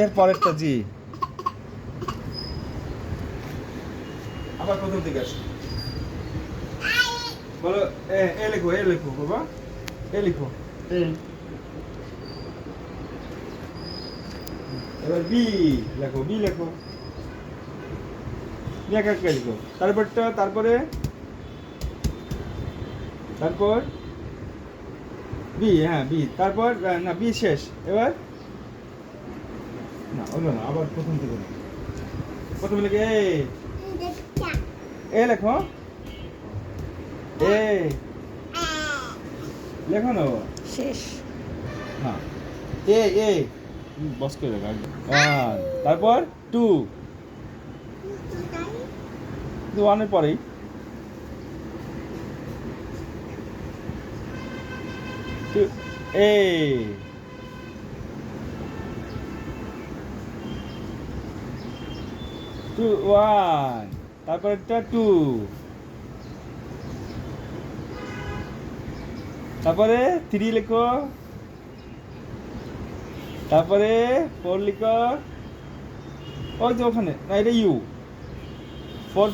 এর পরেরটা জি। আবার প্রথম থেকে আসো। বলো এ লেখো বাবা, এ লেখো। এবার বি লেখো, বি লেখো, একা একা লিখো। তারপরটা, তারপর বি, হ্যাঁ বি, তারপর না বি শেষ। এবার না হলো না, আবার প্রথম থেকে না। প্রথমে লিখে এ লেখো, এ লেখো না বাবা। শেষ। হ্যাঁ এ বস করে লেখো একদম। তারপর টু, ওয়ানের পরেই টু, এ টু ওয়ান, তারপর একটা টু, তারপরে থ্রি লেখো, তারপরে ফোর লিখো, ওই যে ওখানে, না এটা ইউ, ফোর,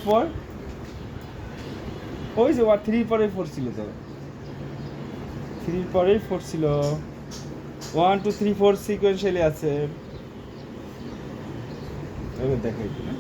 ওই যে ওয়ার থ্রির পরে ফোর ছিল তো, থ্রির পরেই ফোর ছিল। 1 2 3 4 সিকোয়েন্সিয়ালি আছে। এবার দেখাই না।